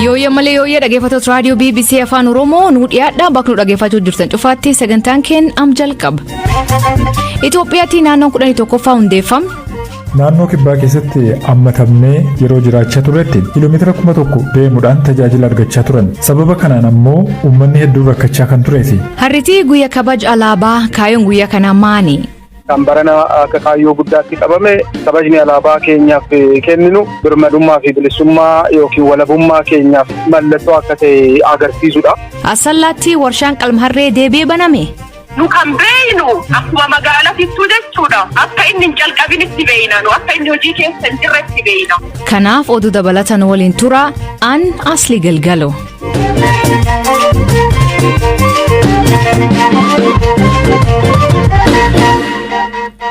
Yoo malee dhaggeeffattoota raadiyoo BBC Afaan Oromoo nu dhiyaadhaa bakka nu dhaggeeffachuu jirtan cufaatti sagantaan keenya am jalqaba. Itoophiyaatti naannoon 11ffaa hundeeffame. Naannoo kibbaa keessatti ammatamnee yeroo jiraachaa turretti kiiloomeetira 1000 deemuudhaan tajaajila argachaa turan. Sababa kanaan ammoo uummanni hedduun rakkachaa kan tureefi. Harritii guyyaa kabaja alaabaa kaayyoon guyyaa kanaa maali? Kan barana akka kaayyoo guddaatti qabame kabajni alaabaa keenyaaf kenninu birmadummaa fi bilisummaa yookiin walabummaa keenyaaf mallattoo akka ta'e agarsiisudha. Asallaatti warshaan qalmaharree deebi'ee baname. Nu kan beeynu akkuma magaalaa fittuu jechuudha. Akka inni hin jalqabinitti beeyna nu akka inni hojii keessa hin jirretti beeyna. Kanaaf oduu dabalatan waliin tura an Asli Galgalo.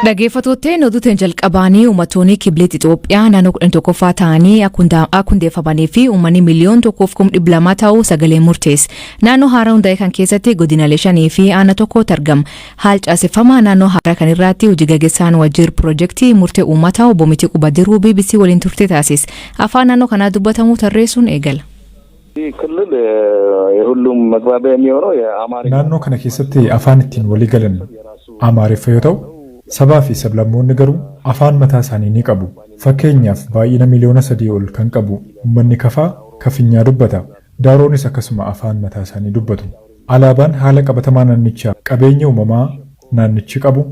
Dhaggeeffattootni oduutiin jalqabanii uummattoonni kibleet Itoophiyaa naannoo 11ffaa ta'anii akka hundeeffamanii fi uummanni miliyoona 1,200 ta'uu sagalee murteesse. Naannoo haaraa hundaa'e kan keessatti godinaalee 5 fi aanaa tokkotu argama. Haal caaseffamaa naannoo haaraa kan irratti hojii gaggeessaan wajjir piroojeektii murtee uummataa obbo Mitii Qubadiruu BBC waliin turte taasise. Afaan naannoo kanaa dubbatamu tarreessuun eegala. Naannoo kana keessatti afaan ittiin walii galan Amaariffa yoo ta'u, sabaa fi sablammoonni garuu afaan mataa isaanii ni qabu. Fakkeenyaaf baay'ina miliyoona 3 ol kan qabu uummanni Kafaa Kafinyaa dubbata. Daaroonis akkasuma afaan mataa isaanii dubbatu. Alaabaan haala qabatamaa naannichaa qabeenya uumamaa naannichi qabu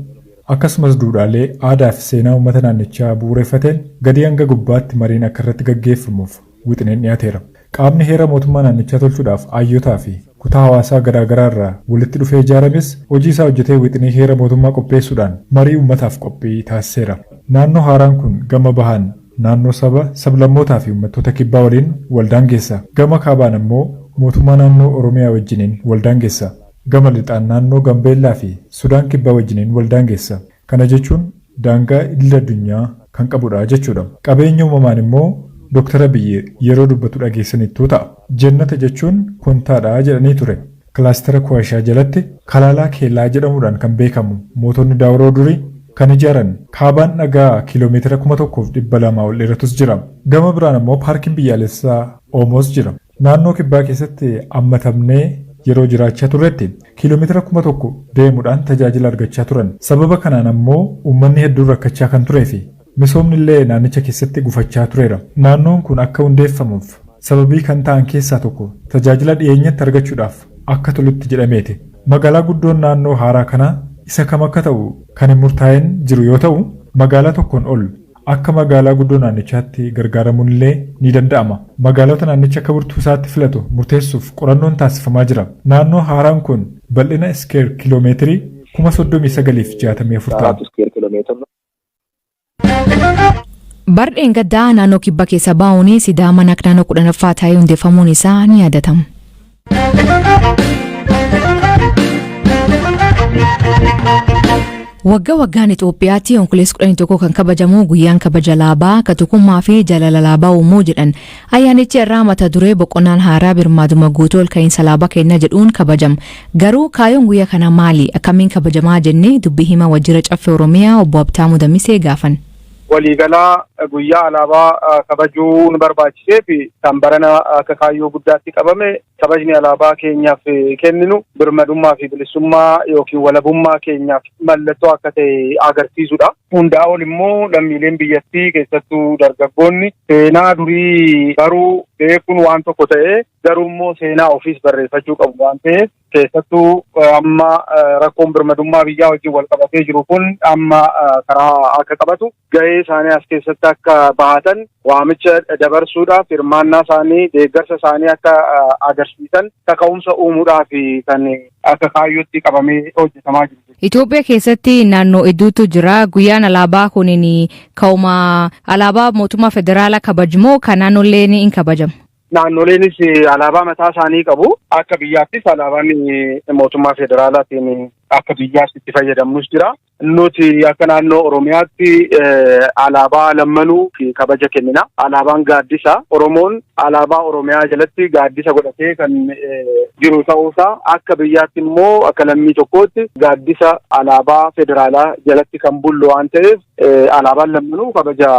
akkasumas duudhaalee aadaa fi seenaa uummata naannichaa bu'uureffateen gadi hanga gubbaatti mariin akka irratti gaggeeffamuuf wixineen dhiyaateera. Qaamni heera mootummaa naannichaa tolchuudhaaf ayyotaa fi kutaa hawaasaa garaagaraa irraa walitti dhufee ijaarames hojii isaa hojjetee wixinee heera mootummaa qopheessuudhaan marii uummataaf qophii taasiseera. Naannoo haaraan kun gama bahaan naannoo saba sablammootaa fi uummattoota kibbaa waliin waldaangeessa. Gama kaabaan ammoo mootummaa naannoo Oromiyaa wajjiniin waldaangeessa. Gama lixaan naannoo Gambeellaa fi Sudaan kibbaa wajjiniin waldaangeessa. Kana jechuun daangaa idil addunyaa kan qabudha jechuudha. Qabeenya uumamaan immoo Dr. Abiyyi yeroo dubbatu dhageessanittuu ta'a. Jannata jechuun kontaadhaa jedhanii ture. Kilaastera Kuwaashaa jalatti Kalaalaa Keellaa jedhamuudhaan kan beekamu mootonni Daawuroo durii kan ijaaran kaabaan dhagaa kiiloomeetira 1,200 ol dheeratus jira. Gama biraan ammoo paarkiin biyyaalessaa Oomoos jira. Naannoo kibbaa keessatti ammatamnee yeroo jiraachaa turretti kiiloomeetira 1000 deemuudhaan tajaajila argachaa turan. Sababa kanaan ammoo uummanni hedduun rakkachaa kan tureefi. Misoomni illee naannicha keessatti gufachaa tureera. Naannoon kun akka hundeeffamuuf sababii kan ta'an keessaa tokko tajaajila dhiyeenyatti argachuudhaaf akka tolutti jedhameeti. Magaalaa guddoon naannoo haaraa kanaa isa kam akka ta'u kan hin murtaa'in jiru yoo ta'u, magaalaa tokkoon ol akka magaalaa guddoo naannichaatti gargaaramuun illee ni danda'ama. Magaalota naannicha akka burtuu isaatti filatu murteessuuf qorannoon taasifamaa jira. Naannoo haaraan kun bal'ina iskeer kiiloomeetirii 39,064 ta'a. Bardeen gaddaa naannoo kibba keessa baa'uun Sidaamaan akka naannoo 10ffaa ta'ee hundeeffamuun isaa ni yaadatama. Waggaan Itoophiyaatti Onkololeessa 11 kan kabajamu guyyaan kabaja alaabaa tokkummaa fi jaalala alaabaa uumuu jedhan. Ayyaanichi irraa mata duree boqonnaan haaraa birmaaduma guutuu ol ka'iinsa alaabaa kennaa jedhuun kabajama. Garuu kaayyoon guyyaa kana maali? Akkamiin kabajamaa jennee dubbii himaa Waajjira Caffee Oromiyaa obbo Habtaamuu Dammisee gaafan. Waliigalaa guyyaa alaabaa kabajuun barbaachisee fi kan barana akka kaayyoo guddaatti qabame kabajni alaabaa keenyaaf kenninu birmadummaa fi bilisummaa yookiin walabummaa keenyaaf mallattoo akka ta'e agarsiisudha. Hundaa ol immoo lammiileen biyyattii keessattuu dargaggoonni seenaa durii baruu beekuun waan tokko ta'e garuu immoo seenaa ofiis barreeffachuu qabu waan ta'eef keessattuu amma rakkoon birmadummaa biyyaa wajjin wal qabatee jiru kun amma karaa akka qabatu gahee isaanii as keessatti akka bahatan waamicha dabarsuudhaaf hirmaannaa isaanii deeggarsa isaanii akka agarsiisan kaka'umsa uumuudhaaf kan akka kaayyootti qabamee hojjetamaa jiru. Itoophiyaa keessatti naannoo hedduutu jira. Guyyaan alaabaa kunin ka'uma alaabaa mootummaa federaalaa kabajamoo kan naannolee ni kabajamu? Naannoleenis alaabaa mataa isaanii qabu. Akka biyyaattis alaabaan mootummaa federaalaatiin akka biyyaatti itti fayyadamnus jira. Nuti akka naannoo Oromiyaatti alaabaa lammanuu fi kabaja kennina. Alaabaan gaaddisa. Oromoon alaabaa Oromiyaa jalatti gaaddisa godhatee kan jiru ta'uusaa akka biyyaatti immoo akka lammii tokkootti gaaddisa alaabaa federaalaa jalatti kan bullu waan ta'eef alaabaan lammanuu kabaja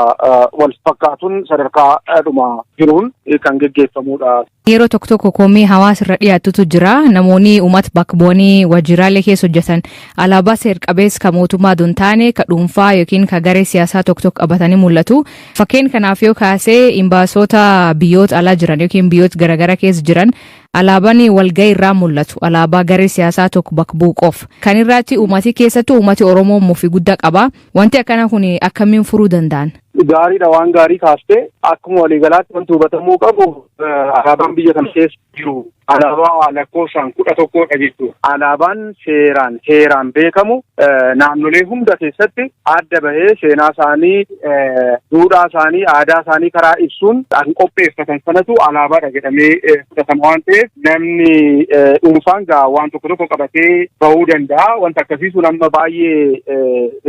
wal fakkaatuun sadarkaa dhuma jiruun kan geggeeffamudha. Yeroo tokko tokko komii hawaasa irra dhiyaatutu jira. Namoonni uummata bakka bu'anii waajjiraalee keessa hojjetan alaabaa seer-qabeessa kan mootummaa don taane ka dhuunfaa yookiin ka garee siyaasaa tokko tokko qabatanii mul'atu. Fakkeen kanaaf yoo kaasee imbaasota biyyoota alaa jiran yookiin biyyoota garaagaraa keessa jiran alaabaan walgahii irraa mul'atu. Alaabaa garee siyaasaa tokko bakka bu'u qofa. Kan irratti uummati keessattuu uummati Oromoo muufii guddaa qaba. Wanti akkana kun akkamiin furuu danda'an? Gaariidha, waan gaarii kaastee akkuma waliigalaatti wanti hubatamuu qabu alaabaan biyya kana keessa jiru alaabaa lakkoofsaan 11dha jechuudha. Alaabaan seeraan beekamu naannolee hunda keessatti adda bahee seenaa isaanii, duudhaa isaanii, aadaa isaanii karaa ibsuun kan qopheeffatan sanatu alaabaadha jedhamee fudhatama waan ta'eef namni dhuunfaan waan tokko qabatee bahuu danda'a. Wanta akkasii sun amma baay'ee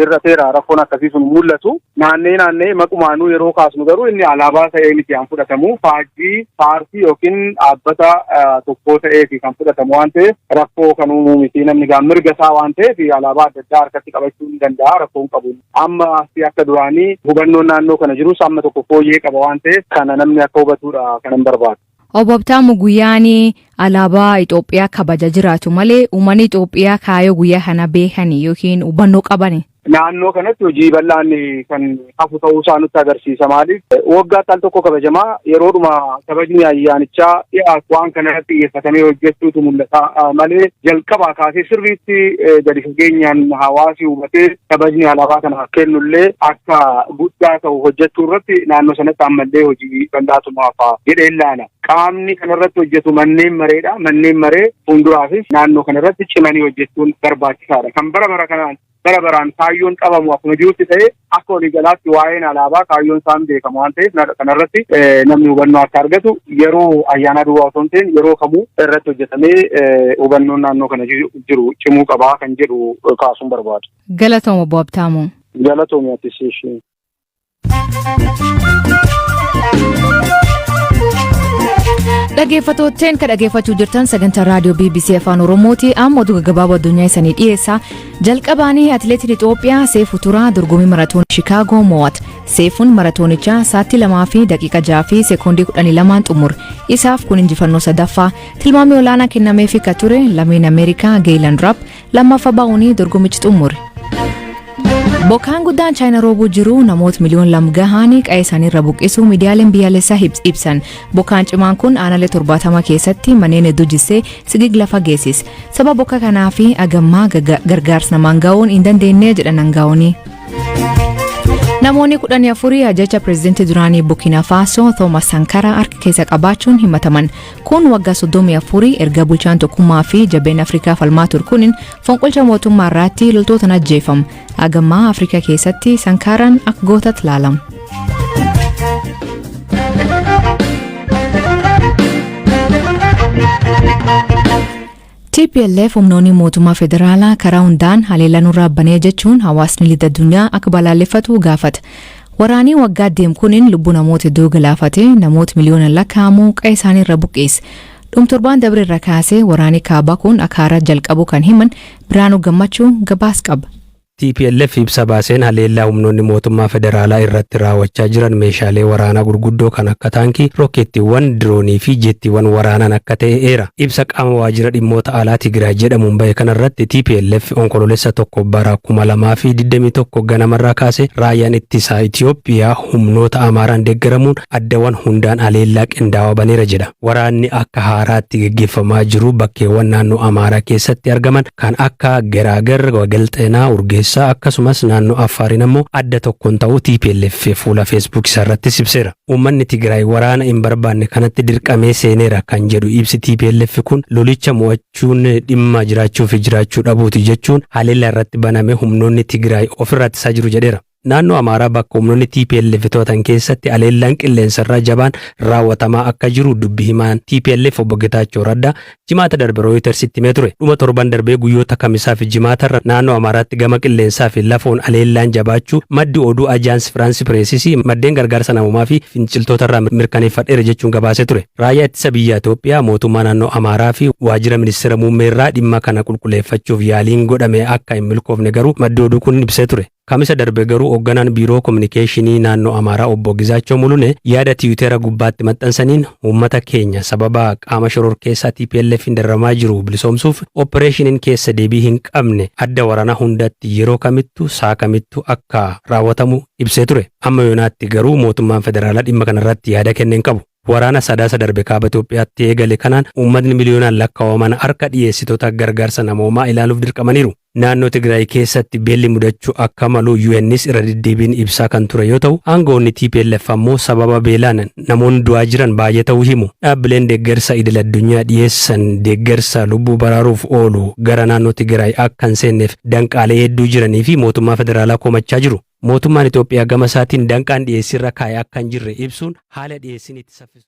irrateera rakkoon akkasii sun mul'atu. Naannee maqumaanuu yeroo kaasnu garuu inni alaabaa ta'ee miti kan fudhatamu faajjii paartii yookiin dhaabbata tokkoo ta'eefi kan fudhatamu waan ta'eef rakkoo kan uumuu miti. Namni mirga isaa waan ta'eef alaabaa adda addaa harkatti qabachuu ni danda'a, rakkoon qabu. Amma akka duraanii hubannoon naannoo kana jirus amma tokko fooyyee qaba waan ta'eef kana namni akka hubatudha kanan barbaadu. Obbo Habtaamuu guyyaan alaabaa Itoophiyaa kabaja jiraatu malee uummanni Itoophiyaa kaayyoo guyyaa kana beekanii yookiin hubannoo qabani. Naannoo kanatti hojii bal'aan kan hafu ta'uusaa nutti agarsiisa. Maaliif waggaatti al tokko kabajamaa yeroodhuma kabajni ayyaanichaa dhiyaatu waan kanarratti xiyyeeffatamee hojjechuutu mul'ata malee jalqabaa kaasee sirriitti gadi fageenyaan hawaasi hubatee kabajni alaabaa kana kennullee akka guddaa ta'u hojjechuu irratti naannoo sanatti ammallee hojii bal'aatumaaf jedhee ilaala. Qaamni kanarratti hojjetu manneen mareedha. Manneen maree fuulduraafis naannoo kanarratti cimanii hojjechuun barbaachisaadha. Kan bara baraan kaayyoon qabamu akkuma jirutti ta'ee akka waliigalaatti waa'een alaabaa kaayyoon isaan beekamu waan ta'eef kanarratti namni hubannoo akka argatu yeroo ayyaana duwwaa osoo hin ta'in yeroo kamuu irratti hojjetamee hubannoon naannoo kana jiru cimuu qabaa kan jedhu kaasuun barbaadu. Galatooma Obbo Habtaamuu. Galatooma Atiseeshii. Dhaggeeffattootteen kan dhaggeeffachuu jirtan sagantaa raadiyoo BBC Afaan Oromooti. Amma oduu gaggabaaboo addunyaa isanii dhiyeessa. Jalqabaanii atileetiin Itoophiyaa Seefuu Turaa dorgommii maratoon Shikaagoo mo'ate. Seefuun maratoonichaa sa'aatii 2 fi daqiiqa 6 fi sekoondii 12 xumure. Isaaf kun injifannoo sadaffaa. Tilmaamni olaanaa kennameefii akka ture lammiin Ameerikaa Geelan Rapp lammaffaa ba'uun dorgommicha xumure. Bokkaan guddaan Chaayinaa roobuu jiru namoota miliyoona 2 gahanii qe'ee isaanii irra buqqisuu miidiyaaleen biyyaalessaa ibsan. Bokkaan cimaan kun aanaalee 70 keessatti manneen hedduu jissee sigig lafa geessise. Sababa bokkaa kanaaf agammaa gargaarsa namaan ga'uun hin dandeenye jedhan aangaa'onni. Namoonni 14 ajajaa pireezidantii duraanii Burkina Faso Thomas Sankara harka keessa qabaachuun himataman. Kun waggaa 34 erga bulchaan tokkummaa fi jabeenya Afrikaa falmaa turkuun fonqolcha mootummaa irratti loltootaan ajjeefamu. Agammaa Afrikaa keessatti Sankaraan akka gootaatti ilaalama. TPLF humnoonni mootummaa federaalaa karaa hundaan haleellaa nurraa banee jechuun hawaasni lixa addunyaa akka balaaleffatu gaafata. Waraanii waggaa deemu kuniin lubbuu namoota hedduu galaafate namoota miliyoonaan lakkaa'amu qe'ee isaanii irra buqqeesse. Dhumtorbaan dabre irra kaasee waraanii kaabaa kun akka haaraa jalqabu kan himan Biraanuu Gammachuu gabaas qaba. TPLF ibsa baaseen haleellaa humnoonni mootummaa federaalaa irratti raawwachaa jiran meeshaalee waraanaa gurguddoo kan akka taankii, rokkeettiiwwan, diroonii fi jettiiwwan waraanaan akka ta'e eera. Ibsa qaama waajjira dhimmoota alaa Tigraay jedhamuun bahe kanarratti TPLF onkoloolessa 1 bara 2021 ganamarraa kaase raayyaan ittisaa Itoophiyaa humnoota Amaaraan deeggaramuun addawwan hundaan haleellaa qindaawaa baneera jedha. Waraanni akka haaraatti gaggeeffamaa jiru bakkeewwan naannoo Amaaraa keessatti argaman kan akka Geraagar, Wagalxeenaa, Urgeessaa akkasumas naannoo Affaarin ammoo adda tokkoon ta'uu TPLF fuula Facebook irratti ibseera. Uummanni Tigraay waraana hin barbaanne kanatti dirqamee seeneera kan jedhu ibsi TPLF kun lolicha mo'achuun dhimma jiraachuu fi jiraachuu dhabuuti jechuun haleellaa irratti baname humnoonni Tigraay ofirratti isaa jiru jedheera. Naannoo Amaaraa bakka humnoonni TPLF to'atan keessatti aleellaan qilleensarraa jabaan raawwatamaa akka jiru dubbi himaan TPLF obbo Getaachoo Raddaa jimaata darbe Rooyitersitti himee ture. Dhuma torban darbee guyyoota kamisaa fi jimaatarra naannoo Amaaraatti gama qilleensaa fi lafoon aleellaan jabaachuu maddi oduu Ajaans Firaansi Pireesisii maddeen gargaarsa namoomaa fi finciltootarraa mirkaneeffadheera jechuun gabaasee ture. Raayyaa ittisa biyya Itoophiyaa mootummaa naannoo Amaaraa fi waajjira ministeera muummeerraa dhimma kana qulqulleeffachuuf yaaliin godhame akka hin milkoofne garuu maddi oduu kun ibsee ture. Kamisa darbe garuu hoogganaan biiroo kominikeeshinii naannoo Amaaraa obbo Gizaachoo Mulune yaada tiwiiteera gubbaatti maxxansaniin uummata keenya sababa qaama shororkeessaa TPLF dararamaa jiru bilisoomsuuf opereeshiniin keessa deebii hin qabne adda waraanaa hundatti yeroo kamittu saa kamittu akka raawwatamu ibsee ture. Amma yoonaatti garuu mootummaan federaalaa dhimma kanarratti yaada kenneen qabu. Waraana sadaasa darbe kaaba Itoophiyaatti eegale kanaan uummatni miliyoonaan lakkaa'aman harka dhiyeessitoota gargaarsa namoomaa ilaaluuf dirqamaniiru. Naannoo Tigraay keessatti beelli mudachuu akka malu UN's irra deddeebiin ibsaa kan ture yoo ta'u, aangawoonni TPLF ammoo sababa beelaan namoonni du'aa jiran baay'ee ta'uu himu. Dhaabbileen deeggarsa idil addunyaa dhiyeessan deeggarsa lubbuu baraaruuf oolu gara naannoo Tigraay akka hin seenneef danqaalee hedduu jiranii fi mootummaa federaalaa komachaa jiru. Mootummaan Itoophiyaa gama isaatiin danqaan dhiyeessirra kaa'ee akka hin jirre ibsuun haala dhiyeessiin itti saffisu.